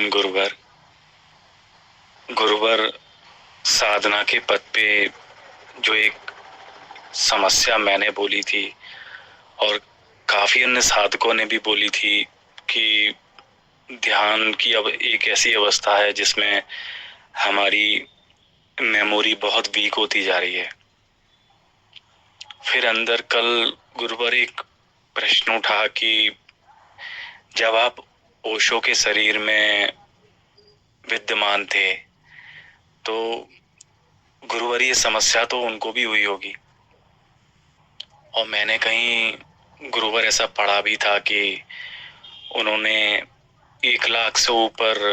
प्रणाम गुरुवर। गुरुवर, साधना के पद पे जो एक समस्या मैंने बोली थी और काफी अन्य साधकों ने भी बोली थी कि ध्यान की अब एक ऐसी अवस्था है जिसमें हमारी मेमोरी बहुत वीक होती जा रही है। फिर अंदर कल गुरुवर एक प्रश्न उठा कि जब आप ओशो के शरीर में विद्यमान थे तो गुरुवर ये समस्या तो उनको भी हुई होगी। और मैंने कहीं गुरुवर ऐसा पढ़ा भी था कि उन्होंने 1 लाख से ऊपर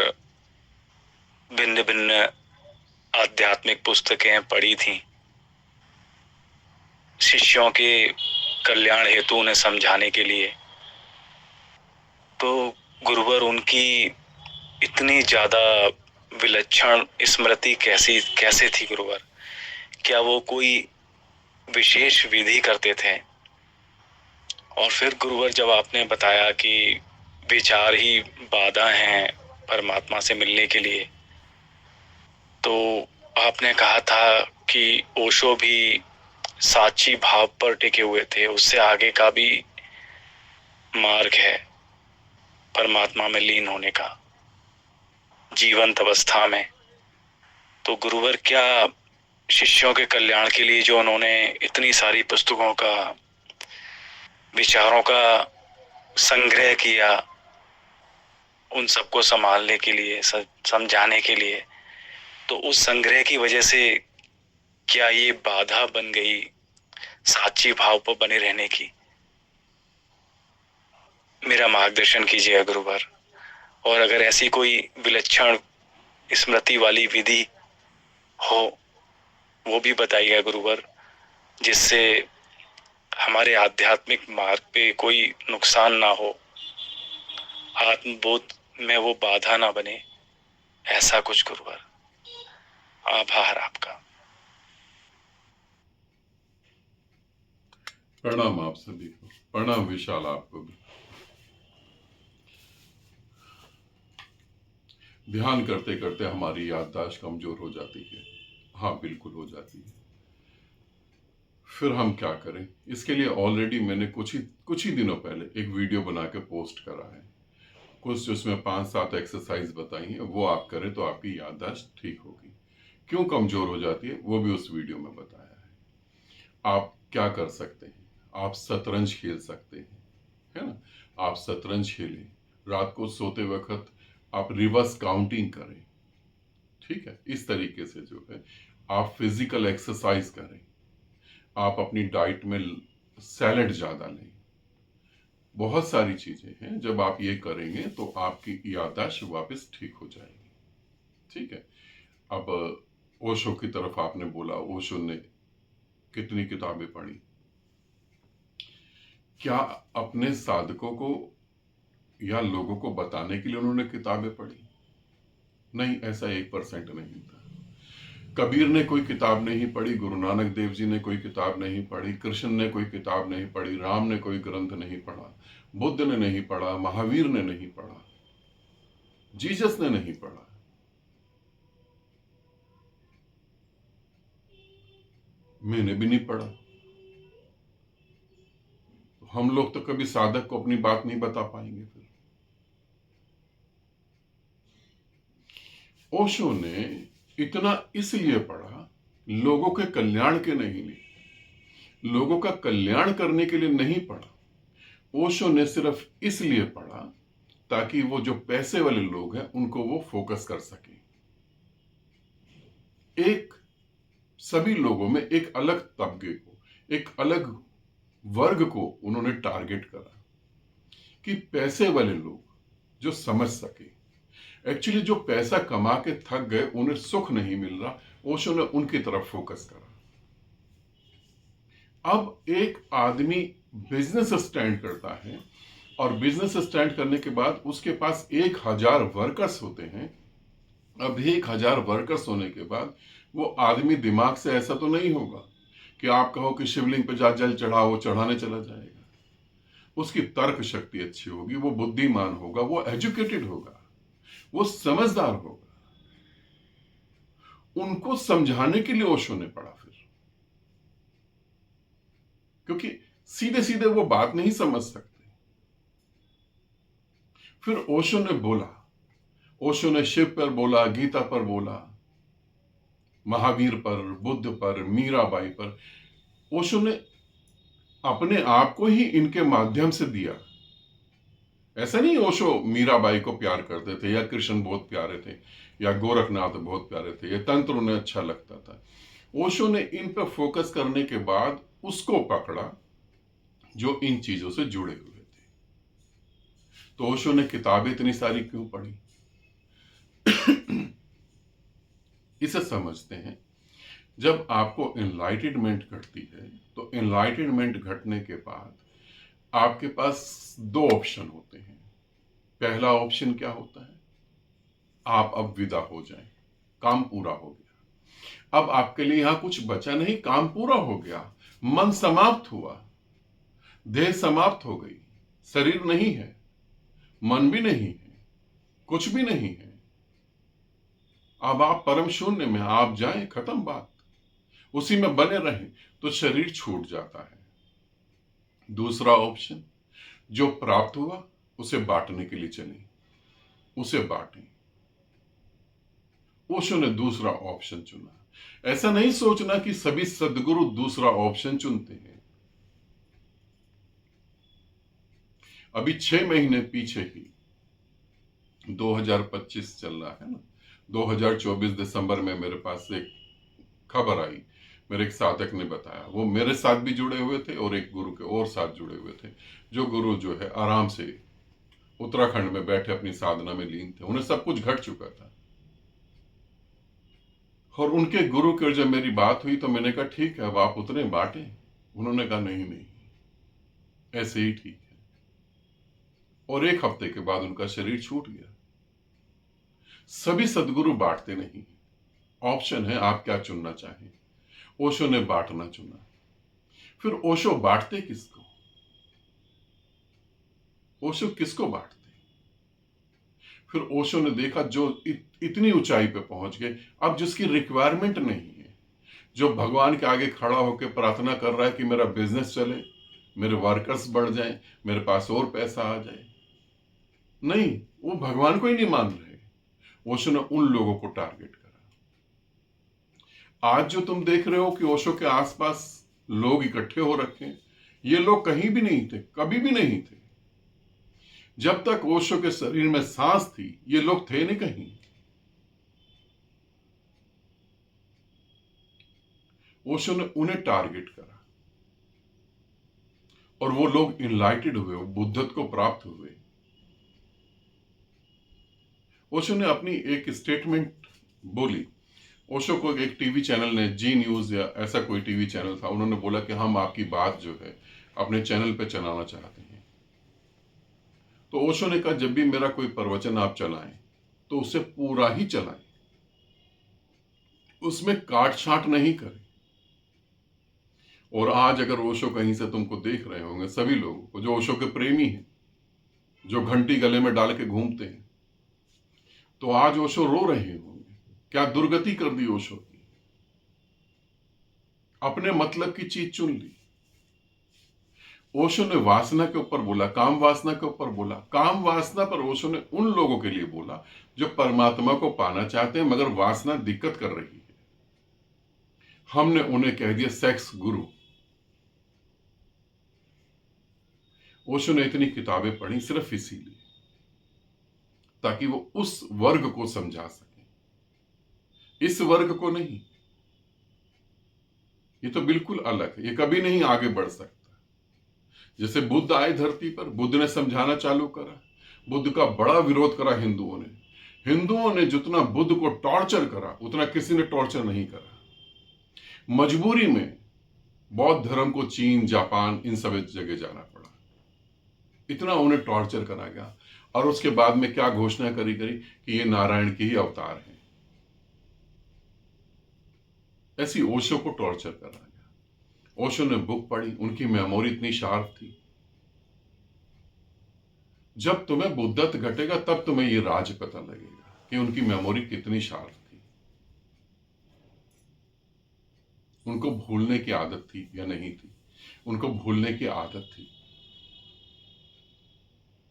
भिन्न भिन्न आध्यात्मिक पुस्तकें पढ़ी थी शिष्यों के कल्याण हेतु उन्हें समझाने के लिए। तो गुरुवर, उनकी इतनी ज्यादा विलक्षण स्मृति कैसे थी गुरुवर? क्या वो कोई विशेष विधि करते थे? और फिर गुरुवर, जब आपने बताया कि विचार ही बाधा हैं परमात्मा से मिलने के लिए, तो आपने कहा था कि ओशो भी साची भाव पर टिके हुए थे, उससे आगे का भी मार्ग है परमात्मा में लीन होने का जीवंत अवस्था में। तो गुरुवर, क्या शिष्यों के कल्याण के लिए जो उन्होंने इतनी सारी पुस्तकों का, विचारों का संग्रह किया, उन सबको संभालने के लिए, समझाने के लिए, तो उस संग्रह की वजह से क्या ये बाधा बन गई साची भाव पर बने रहने की? मेरा मार्गदर्शन कीजिएगा गुरुवर। और अगर ऐसी कोई विलक्षण स्मृति वाली विधि हो वो भी बताइएगा गुरुवर, जिससे हमारे आध्यात्मिक मार्ग पे कोई नुकसान ना हो, आत्मबोध में वो बाधा ना बने, ऐसा कुछ गुरुवर। आभार आपका। प्रणाम आप सभी को। प्रणाम विशाल, आपको भी। ध्यान करते करते हमारी याददाश्त कमजोर हो जाती है। हाँ, बिल्कुल हो जाती है। फिर हम क्या करें? इसके लिए ऑलरेडी मैंने कुछ ही दिनों पहले एक वीडियो बना के पोस्ट करा है। कुछ उसमें 5-7 एक्सरसाइज बताई हैं, वो आप करें तो आपकी याददाश्त ठीक होगी। क्यों कमजोर हो जाती है वो भी उस वीडियो में बताया है। आप क्या कर सकते हैं? आप शतरंज खेल सकते हैं, है ना? आप शतरंज खेलें। रात को सोते वक्त आप रिवर्स काउंटिंग करें। ठीक है, इस तरीके से जो है आप फिजिकल एक्सरसाइज करें। आप अपनी डाइट में सैलेड ज़्यादा लें। बहुत सारी चीज़ें हैं, जब आप ये करेंगे तो आपकी याददाश्त वापस ठीक हो जाएगी। ठीक है। अब ओशो की तरफ आपने बोला, ओशो ने कितनी किताबें पढ़ी? क्या अपने साधकों को या लोगों को बताने के लिए उन्होंने किताबें पढ़ी? नहीं, ऐसा 1% नहीं था। कबीर ने कोई किताब नहीं पढ़ी, गुरु नानक देव जी ने कोई किताब नहीं पढ़ी, कृष्ण ने कोई किताब नहीं पढ़ी, राम ने कोई ग्रंथ नहीं पढ़ा, बुद्ध ने नहीं पढ़ा, महावीर ने नहीं पढ़ा, जीसस ने नहीं पढ़ा। मैंने भी नहीं पढ़ा। हम लोग तो कभी साधक को अपनी बात नहीं बता पाएंगे। फिर ओशो ने इतना इसलिए पढ़ा, लोगों के कल्याण के नहीं लिए, लोगों का कल्याण करने के लिए नहीं पढ़ा। ओशो ने सिर्फ इसलिए पढ़ा ताकि वो जो पैसे वाले लोग हैं उनको वो फोकस कर सके। एक सभी लोगों में एक अलग तबके को, एक अलग वर्ग को उन्होंने टारगेट करा कि पैसे वाले लोग जो समझ सके। एक्चुअली जो पैसा कमा के थक गए, उन्हें सुख नहीं मिल रहा, ओशो ने उनकी तरफ फोकस करा। अब एक आदमी बिजनेस स्टैंड करता है और बिजनेस स्टैंड करने के बाद उसके पास 1000 वर्कर्स होते हैं। अब 1000 वर्कर्स होने के बाद वो आदमी दिमाग से ऐसा तो नहीं होगा कि आप कहो कि शिवलिंग पे जा जल चढ़ाओ, चढ़ाने चला जाएगा। उसकी तर्क शक्ति अच्छी होगी, वो बुद्धिमान होगा, वो एजुकेटेड होगा। वो समझदार होगा। उनको समझाने के लिए ओशो ने पढ़ा फिर, क्योंकि सीधे सीधे वो बात नहीं समझ सकते। फिर ओशो ने बोला, ओशो ने शिव पर बोला, गीता पर बोला, महावीर पर, बुद्ध पर, मीराबाई पर। ओशो ने अपने आप को ही इनके माध्यम से दिया। ऐसा नहीं ओशो मीराबाई को प्यार करते थे, या कृष्ण बहुत प्यारे थे, या गोरखनाथ बहुत प्यारे थे, या तंत्र उन्हें अच्छा लगता था। ओशो ने इन पर फोकस करने के बाद उसको पकड़ा जो इन चीजों से जुड़े हुए थे। तो ओशो ने किताबें इतनी सारी क्यों पढ़ी? इसे समझते हैं, जब आपको एनलाइटनमेंट घटती है तो एनलाइटनमेंट घटने के बाद आपके पास दो ऑप्शन होते हैं। पहला ऑप्शन क्या होता है? आप अब विदा हो जाएं, काम पूरा हो गया, अब आपके लिए यहां कुछ बचा नहीं, काम पूरा हो गया, मन समाप्त हुआ, देह समाप्त हो गई, शरीर नहीं है, मन भी नहीं है, कुछ भी नहीं है, अब आप परम शून्य में, आप जाएं, खत्म बात, उसी में बने रहें, तो शरीर छूट जाता है। दूसरा ऑप्शन, जो प्राप्त हुआ उसे बांटने के लिए चलें, उसे बांटें। ओशो ने दूसरा ऑप्शन चुना। ऐसा नहीं सोचना कि सभी सदगुरु दूसरा ऑप्शन चुनते हैं। अभी 6 महीने पीछे ही 2025 चल रहा है ना, 2024 दिसंबर में मेरे पास एक खबर आई, मेरे एक साधक ने बताया, वो मेरे साथ भी जुड़े हुए थे और एक गुरु के और साथ जुड़े हुए थे, जो गुरु जो है आराम से उत्तराखंड में बैठे अपनी साधना में लीन थे, उन्हें सब कुछ घट चुका था। और उनके गुरु के जब मेरी बात हुई तो मैंने कहा ठीक है, अब आप उतने बांटे। उन्होंने कहा नहीं नहीं, ऐसे ही ठीक है। और एक हफ्ते के बाद उनका शरीर छूट गया। सभी सदगुरु बांटते नहीं, ऑप्शन है आप क्या चुनना चाहें। ओशो ने बांटना चुना। फिर ओशो बांटते किसको? ओशो किसको बांटते? फिर ओशो ने देखा जो इतनी ऊंचाई पे पहुंच गए, अब जिसकी रिक्वायरमेंट नहीं है, जो भगवान के आगे खड़ा होकर प्रार्थना कर रहा है कि मेरा बिजनेस चले, मेरे वर्कर्स बढ़ जाएं, मेरे पास और पैसा आ जाए, नहीं, वो भगवान को ही नहीं मान रहे। ओशो ने उन लोगों को टारगेट करा। आज जो तुम देख रहे हो कि ओशो के आसपास लोग इकट्ठे हो रखे हैं, ये लोग कहीं भी नहीं थे, कभी भी नहीं थे। जब तक ओशो के शरीर में सांस थी, ये लोग थे नहीं कहीं। ओशो ने उन्हें टारगेट करा और वो लोग इनलाइटेड हुए, बुद्धत्व को प्राप्त हुए। ओशो ने अपनी एक स्टेटमेंट बोली। ओशो को एक टीवी चैनल ने, जी न्यूज या ऐसा कोई टीवी चैनल था, उन्होंने बोला कि हम आपकी बात जो है अपने चैनल पे चलाना चाहते हैं। तो ओशो ने कहा जब भी मेरा कोई प्रवचन आप चलाएं तो उसे पूरा ही चलाएं, उसमें काट छांट नहीं करें। और आज अगर ओशो कहीं से तुमको देख रहे होंगे, सभी लोगों को जो ओशो के प्रेमी हैं, जो घंटी गले में डाल के घूमते हैं, तो आज ओशो रो रहे होंगे, क्या दुर्गति कर दी ओशो की, अपने मतलब की चीज चुन ली। ओशो ने वासना के ऊपर बोला, काम वासना के ऊपर बोला। काम वासना पर ओशो ने उन लोगों के लिए बोला जो परमात्मा को पाना चाहते हैं मगर वासना दिक्कत कर रही है। हमने उन्हें कह दिया सेक्स गुरु। ओशो ने इतनी किताबें पढ़ी सिर्फ इसीलिए, ताकि वो उस वर्ग को समझा सके, इस वर्ग को नहीं। ये तो बिल्कुल अलग है, ये कभी नहीं आगे बढ़ सकता। जैसे बुद्ध आए धरती पर, बुद्ध ने समझाना चालू करा, बुद्ध का बड़ा विरोध करा हिंदुओं ने। हिंदुओं ने जितना बुद्ध को टॉर्चर करा उतना किसी ने टॉर्चर नहीं करा। मजबूरी में बौद्ध धर्म को चीन, जापान, इन सब जगह जाना पड़ा, इतना उन्हें टॉर्चर करा गया। और उसके बाद में क्या घोषणा करी कि ये नारायण के ही अवतार हैं। ऐसी ओशो को टॉर्चर करा गया। ओशो ने बुक पढ़ी, उनकी मेमोरी इतनी शार्प थी। जब तुम्हें बुद्धत्व घटेगा तब तुम्हें ये राज पता लगेगा कि उनकी मेमोरी कितनी शार्प थी, उनको भूलने की आदत थी या नहीं थी। उनको भूलने की आदत थी,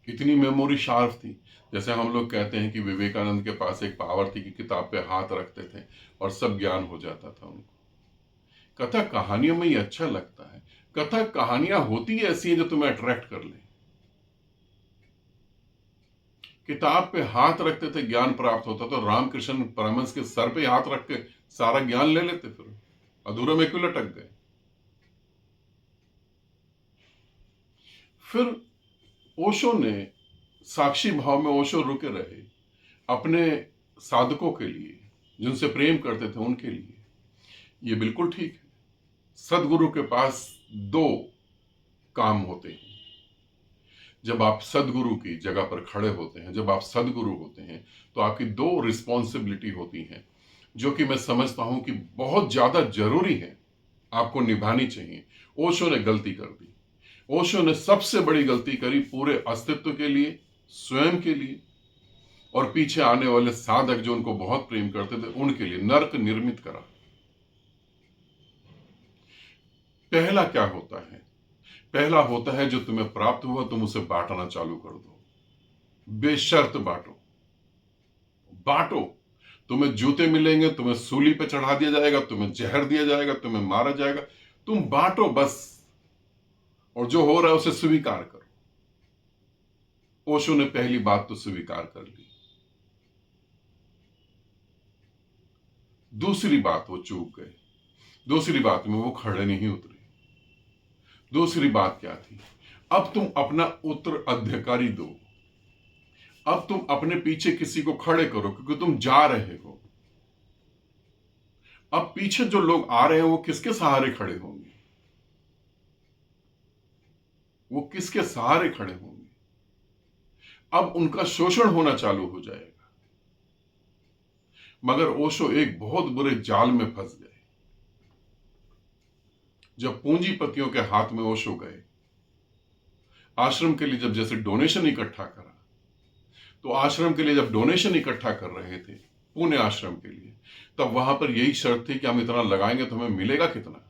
इतनी मेमोरी शार्प थी। जैसे हम लोग कहते हैं कि विवेकानंद के पास एक पावर थी कि किताब पे हाथ रखते थे और सब ज्ञान हो जाता था उनको। कथा कहानियों में ये अच्छा लगता है, कथा कहानियां होती ऐसी हैं जो तुम्हें अट्रैक्ट कर ले। किताब पे हाथ रखते थे, ज्ञान प्राप्त होता, तो रामकृष्ण परमहंस के सर पे हाथ रख के सारा ज्ञान ले लेते, फिर अधूरे में क्यों लटक गए। फिर ओशो ने साक्षी भाव में ओशो रुके रहे अपने साधकों के लिए, जिनसे प्रेम करते थे उनके लिए। ये बिल्कुल ठीक है। सदगुरु के पास दो काम होते हैं। जब आप सदगुरु की जगह पर खड़े होते हैं, जब आप सदगुरु होते हैं, तो आपकी दो रिस्पॉन्सिबिलिटी होती हैं, जो कि मैं समझता हूं कि बहुत ज्यादा जरूरी है, आपको निभानी चाहिए। ओशो ने गलती कर दी। ओशो ने सबसे बड़ी गलती करी पूरे अस्तित्व के लिए, स्वयं के लिए, और पीछे आने वाले साधक जो उनको बहुत प्रेम करते थे उनके लिए नर्क निर्मित करा। पहला क्या होता है? पहला होता है जो तुम्हें प्राप्त हुआ तुम उसे बांटना चालू कर दो, बेशर्त बांटो। बांटो। तुम्हें जूते मिलेंगे, तुम्हें सूली पे चढ़ा दिया जाएगा, तुम्हें जहर दिया जाएगा, तुम्हें मारा जाएगा, तुम बांटो बस। और जो हो रहा है उसे स्वीकार करो। ओशो ने पहली बात तो स्वीकार कर ली। दूसरी बात वो चूक गए। दूसरी बात में वो खड़े नहीं उतरे। दूसरी बात क्या थी? अब तुम अपना उत्तराधिकारी दो। अब तुम अपने पीछे किसी को खड़े करो, क्योंकि तुम जा रहे हो। अब पीछे जो लोग आ रहे हैं वो किसके सहारे खड़े होंगे? वो किसके सहारे खड़े होंगे? अब उनका शोषण होना चालू हो जाएगा। मगर ओशो एक बहुत बुरे जाल में फंस गए। जब पूंजीपतियों के हाथ में ओशो गए, आश्रम के लिए जब जैसे डोनेशन इकट्ठा करा, तो आश्रम के लिए जब डोनेशन इकट्ठा कर रहे थे पुणे आश्रम के लिए, तब वहां पर यही शर्त थी कि हम इतना लगाएंगे तो हमें मिलेगा कितना।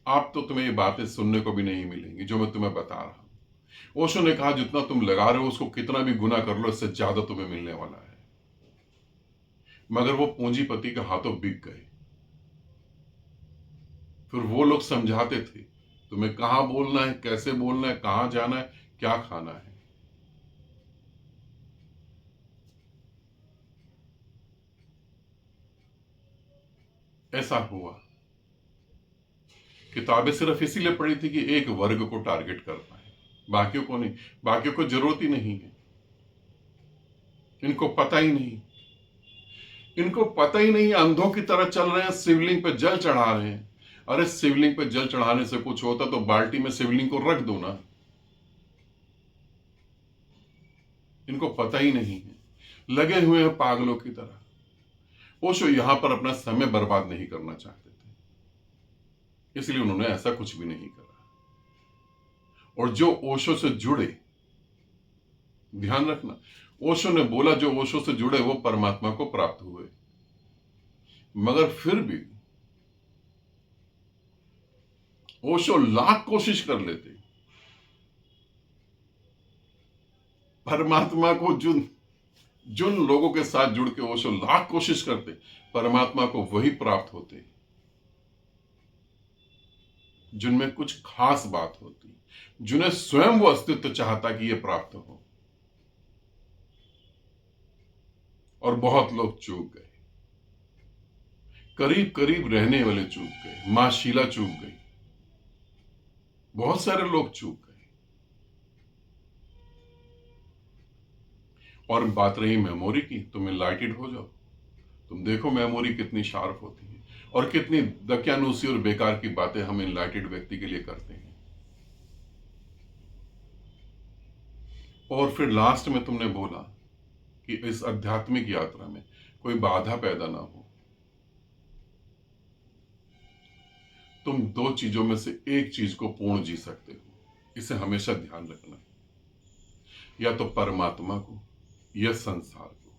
आप तो तुम्हें ये बातें सुनने को भी नहीं मिलेंगी जो मैं तुम्हें बता रहा हूं। ओशो ने कहा जितना तुम लगा रहे हो उसको कितना भी गुना कर लो, इससे ज्यादा तुम्हें मिलने वाला है। मगर वो पूंजीपति के हाथों बिक गए। फिर वो लोग समझाते थे तुम्हें कहां बोलना है, कैसे बोलना है, कहां जाना है, क्या खाना है। ऐसा हुआ। किताबें सिर्फ इसीलिए पढ़ी थी कि एक वर्ग को टारगेट कर पाए, बाकियों को नहीं। बाकियों को जरूरत ही नहीं है। इनको पता ही नहीं। इनको पता ही नहीं, अंधों की तरह चल रहे हैं, शिवलिंग पे जल चढ़ा रहे हैं। अरे शिवलिंग पे जल चढ़ाने से कुछ होता तो बाल्टी में शिवलिंग को रख दो ना। इनको पता ही नहीं है, लगे हुए हैं पागलों की तरह। ओशो यहां पर अपना समय बर्बाद नहीं करना चाहते थे, इसलिए उन्होंने ऐसा कुछ भी नहीं करा। और जो ओशो से जुड़े, ध्यान रखना, ओशो ने बोला जो ओशो से जुड़े वो परमात्मा को प्राप्त हुए। मगर फिर भी ओशो लाख कोशिश कर लेते, परमात्मा को जिन जिन लोगों के साथ जुड़ के ओशो लाख कोशिश करते, परमात्मा को वही प्राप्त होते जिनमें कुछ खास बात होती, जिन्हें स्वयं वो अस्तित्व चाहता कि ये प्राप्त हो। और बहुत लोग चूक गए, करीब करीब रहने वाले चूक गए, मां शीला चूक गई, बहुत सारे लोग चूक गए। और बात रही मेमोरी की, तुम इनलाइटेड हो जाओ, तुम देखो मेमोरी कितनी शार्प होती है और कितनी दकियानूसी और बेकार की बातें हम इनलाइटेड व्यक्ति के लिए करते हैं। और फिर लास्ट में तुमने बोला कि इस आध्यात्मिक यात्रा में कोई बाधा पैदा ना हो। तुम दो चीजों में से एक चीज को पूर्ण जी सकते हो, इसे हमेशा ध्यान रखना। या तो परमात्मा को या संसार को।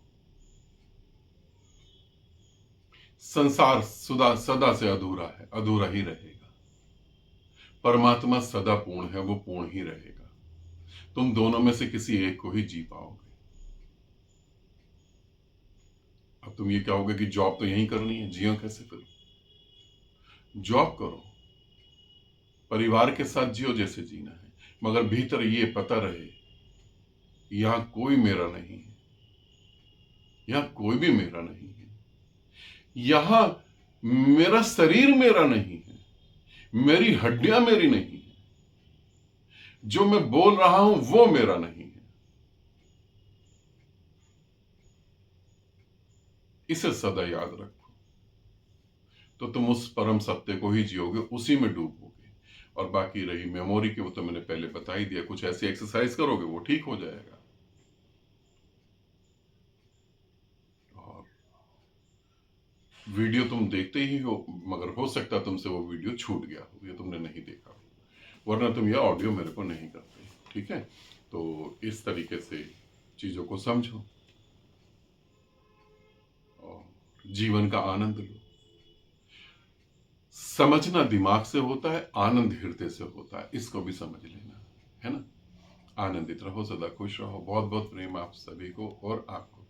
संसार सदा सदा से अधूरा है, अधूरा ही रहेगा। परमात्मा सदा पूर्ण है, वो पूर्ण ही रहेगा। तुम दोनों में से किसी एक को ही जी पाओगे। अब तुम ये कहोगे कि जॉब तो यहीं करनी है, जियो कैसे फिर? जॉब करो, परिवार के साथ जियो जैसे जीना है, मगर भीतर ये पता रहे यहां कोई मेरा नहीं है, यहां कोई भी मेरा नहीं है, यहां मेरा शरीर मेरा नहीं है, मेरी हड्डियां मेरी नहीं है, जो मैं बोल रहा हूं वो मेरा नहीं है। इसे सदा याद रखो, तो तुम उस परम सत्य को ही जियोगे, उसी में डूबोगे। और बाकी रही मेमोरी की, वो तो मैंने पहले बता ही दिया। कुछ ऐसी एक्सरसाइज करोगे वो ठीक हो जाएगा। और वीडियो तुम देखते ही हो, मगर हो सकता तुमसे वो वीडियो छूट गया हो, ये तुमने नहीं देखा हो, वरना तुम ये ऑडियो मेरे को नहीं करते। ठीक है, तो इस तरीके से चीजों को समझो और जीवन का आनंद लो। समझना दिमाग से होता है, आनंद हृदय से होता है, इसको भी समझ लेना है ना। आनंदित रहो, सदा खुश रहो। बहुत बहुत प्रेम आप सभी को और आपको।